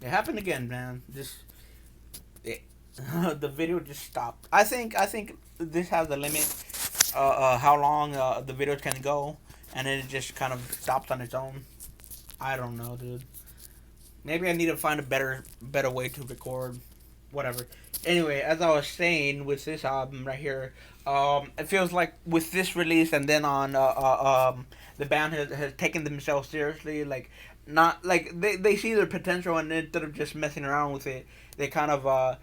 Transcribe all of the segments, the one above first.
It happened again, man. It, the video just stopped. I think this has a limit. How long the videos can go, and then it just kind of stops on its own. I don't know, dude. Maybe I need to find a better way to record, whatever. Anyway, as I was saying with this album right here, it feels like with this release and then on the band has taken themselves seriously. Like not like they see their potential, and instead of just messing around with it, they kind of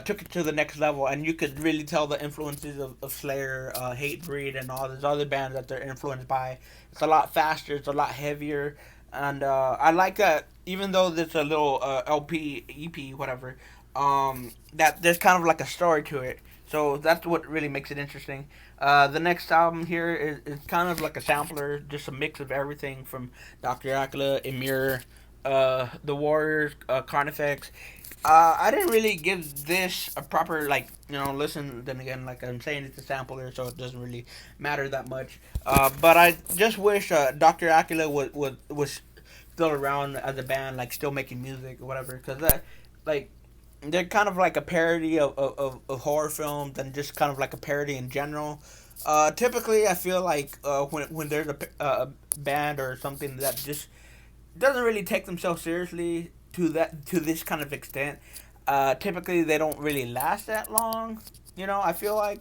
took it to the next level, and you could really tell the influences of Slayer, Hatebreed, and all these other bands that they're influenced by. It's a lot faster, it's a lot heavier, and I like that. Even though there's a little LP, EP, whatever, that there's kind of like a story to it. So that's what really makes it interesting. The next album here is kind of like a sampler, just a mix of everything from Dr. Acula, Emir, The Warriors, Carnifex. I didn't really give this a proper listen. Then again, like I'm saying, it's a sampler, so it doesn't really matter that much. But I just wish Doctor Acula was still around as a band, like still making music or whatever, because that like they're kind of like a parody of horror films and just kind of like a parody in general. Typically, I feel like when there's a band or something that just doesn't really take themselves seriously to this kind of extent. Typically, they don't really last that long. I feel like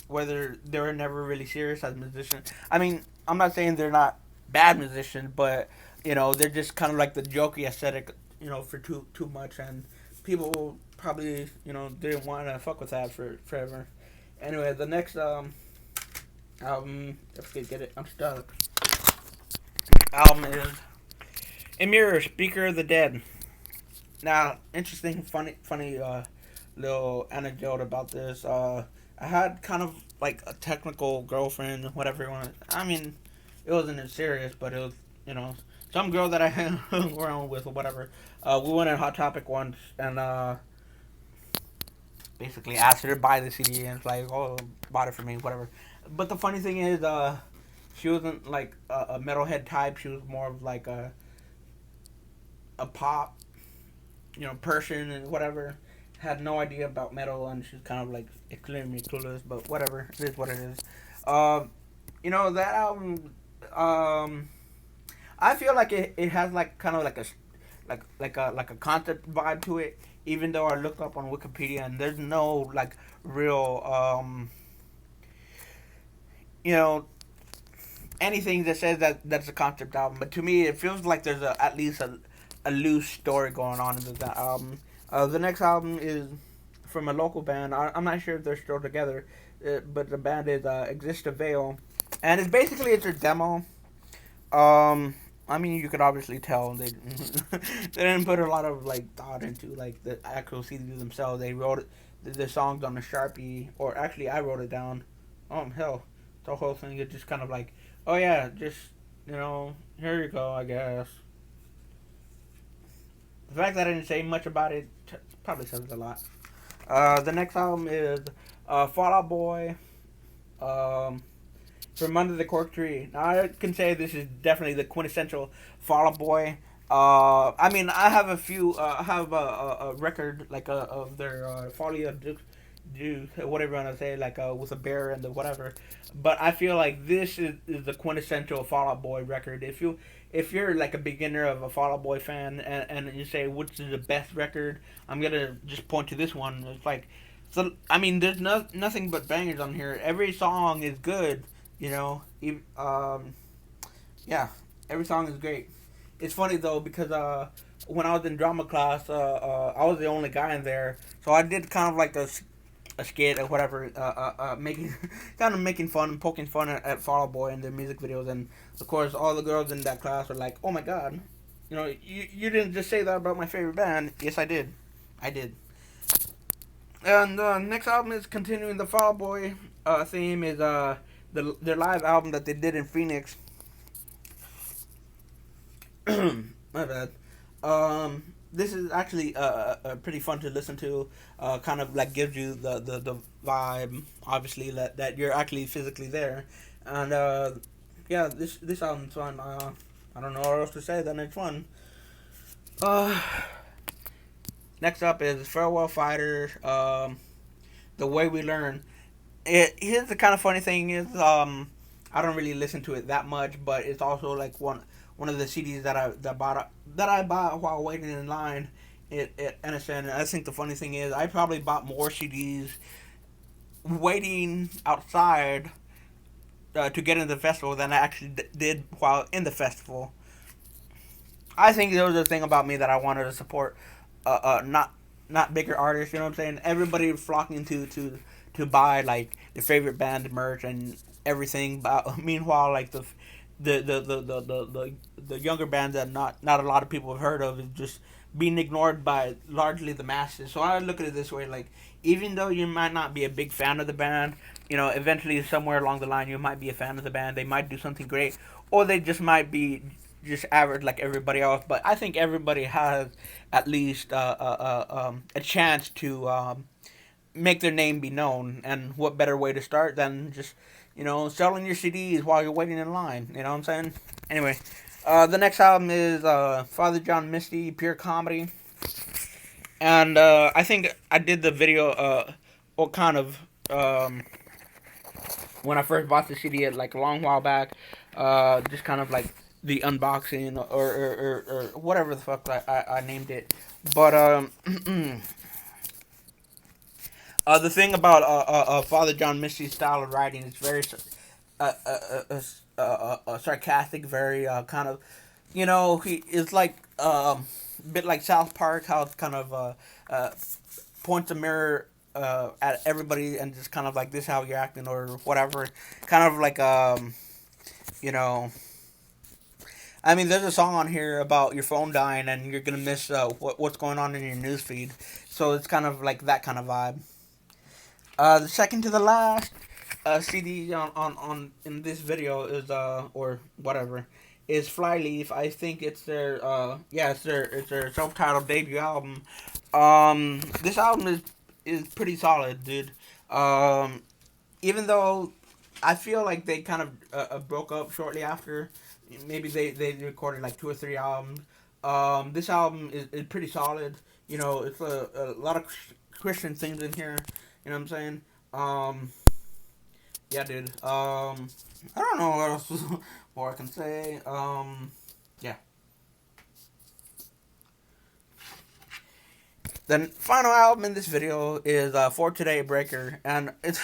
whether they're never really serious as musicians. I mean, I'm not saying they're not bad musicians, but they're just kind of like the jokey aesthetic. For too much, and people probably didn't want to fuck with that for forever. Anyway, the next album, if we get it, I'm stuck. Album is Emir, Speaker of the Dead. Now, interesting, funny little anecdote about this. I had kind of like a technical girlfriend, whatever you want. I mean, it wasn't as serious, but it was, some girl that I hung around with or whatever. We went on Hot Topic once and basically asked her to buy the CD, and it's like, oh, bought it for me, whatever. But the funny thing is, she wasn't like a metalhead type. She was more of like a pop, person and whatever. Had no idea about metal, and she's kind of like extremely clueless. But whatever, it is what it is. That album. I feel like it has like kind of like a concept vibe to it. Even though I looked up on Wikipedia and there's no like real you know anything that says that that's a concept album. But to me, it feels like there's at least a loose story going on in that album. The next album is from a local band. I'm not sure if they're still together, but the band is Exist to Veil, and it's a demo. I mean, you could obviously tell they they didn't put a lot of like thought into like the actual CD themselves. They wrote the songs on a Sharpie, or actually, I wrote it down. Hell, the whole thing is just kind of like, oh yeah, just here you go, I guess. The fact that I didn't say much about it probably says a lot. The next album is Fall Out Boy. Um, from Under the Cork Tree. Now I can say this is definitely the quintessential Fall Out Boy. I mean, I have a few. I have a record like of their Folly do whatever you want to say, like with a bear and the whatever. But I feel like this is the quintessential Fall Out Boy record. If you're like a beginner of a Fall Out Boy fan, and you say which is the best record, I'm gonna just point to this one. It's like, so I mean, there's nothing but bangers on here. Every song is good, you know. Yeah, every song is great. It's funny though because when I was in drama class, I was the only guy in there, so I did kind of like a skit or whatever, making kind of making fun, poking fun at Fall Out Boy and their music videos, and of course all the girls in that class were like, "Oh my god, you didn't just say that about my favorite band." Yes, I did. And next album is continuing the Fall Out Boy theme is their live album that they did in Phoenix. My bad. This is actually pretty fun to listen to. Kind of like gives you the vibe, obviously that you're actually physically there, and yeah, this album's fun. I don't know what else to say. Then it's fun. Uh, Next up is Farewell Fighter. The Way We Learn. Here's the kind of funny thing is I don't really listen to it that much, but it's also like one of the CDs that I bought while waiting in line at NSN. And I think the funny thing is I probably bought more CDs waiting outside to get into the festival than I actually did while in the festival. I think there was a thing about me that I wanted to support, not bigger artists. You know what I'm saying? Everybody flocking to buy like their favorite band merch and everything. But meanwhile, like the younger bands that not a lot of people have heard of is just being ignored by largely the masses. So I look at it this way: like even though you might not be a big fan of the band, you know, eventually somewhere along the line you might be a fan of the band. They might do something great, or they just might be just average like everybody else. But I think everybody has at least a chance to make their name be known. And what better way to start than just selling your CDs while you're waiting in line? You know what I'm saying? Anyway, the next album is Father John Misty, Pure Comedy, and I think I did the video. What kind of when I first bought the CD like a long while back, just kind of like the unboxing or whatever the fuck I named it. But the thing about Father John Misty's style of writing is very sarcastic, very kind of, he is like a bit like South Park, how it's kind of points a mirror at everybody and just kind of like this how you're acting or whatever, kind of like you know. I mean, there's a song on here about your phone dying and you're gonna miss what's going on in your newsfeed. So it's kind of like that kind of vibe. The second to the last CD on in this video is or whatever is Flyleaf. I think it's their it's their self titled debut album. This album is pretty solid, dude. Even though I feel like they kind of broke up shortly after. Maybe they recorded like two or three albums. This album is pretty solid. You know, it's a lot of Christian things in here. You know what I'm saying? Yeah, dude. I don't know what else more I can say. Yeah. The final album in this video is For Today Breaker, and it's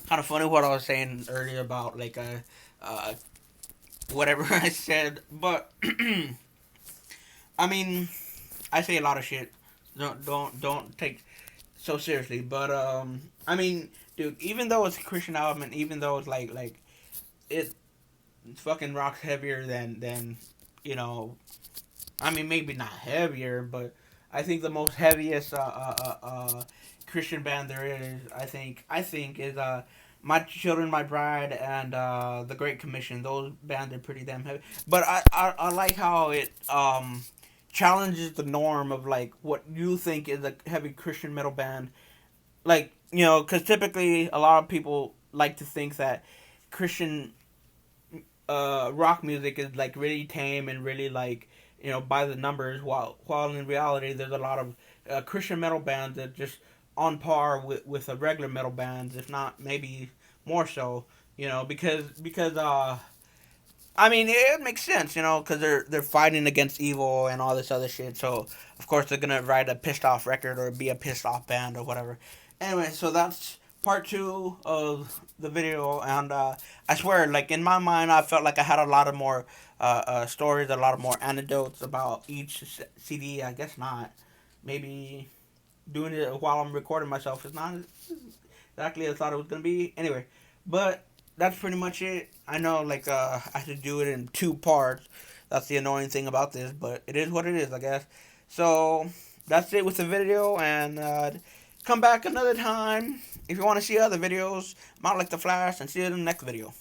kind of funny what I was saying earlier about like whatever I said, but I mean, I say a lot of shit. Don't take so seriously, but I mean, dude, even though it's a Christian album, and even though it's like it fucking rocks heavier than you know, I mean maybe not heavier, but I think the most heaviest Christian band there is, I think is My Children, My Bride, and The Great Commission. Those bands are pretty damn heavy. But I like how it challenges the norm of like what you think is a heavy Christian metal band. Like, because typically a lot of people like to think that Christian rock music is like really tame and really like by the numbers, while in reality there's a lot of Christian metal bands that just on par with the regular metal bands, if not maybe more so. Because I mean it makes sense, because they're fighting against evil and all this other shit. So of course they're gonna write a pissed off record or be a pissed off band or whatever. Anyway, so that's part two of the video, and I swear, like in my mind, I felt like I had a lot of more stories, a lot of more anecdotes about each CD. I guess not. Maybe doing it while I'm recording myself is not exactly as I thought it was gonna be. Anyway, but that's pretty much it. I know, like I had to do it in two parts. That's the annoying thing about this, but it is what it is, I guess. So that's it with the video, and come back another time if you want to see other videos. I'm out like the Flash, and see you in the next video.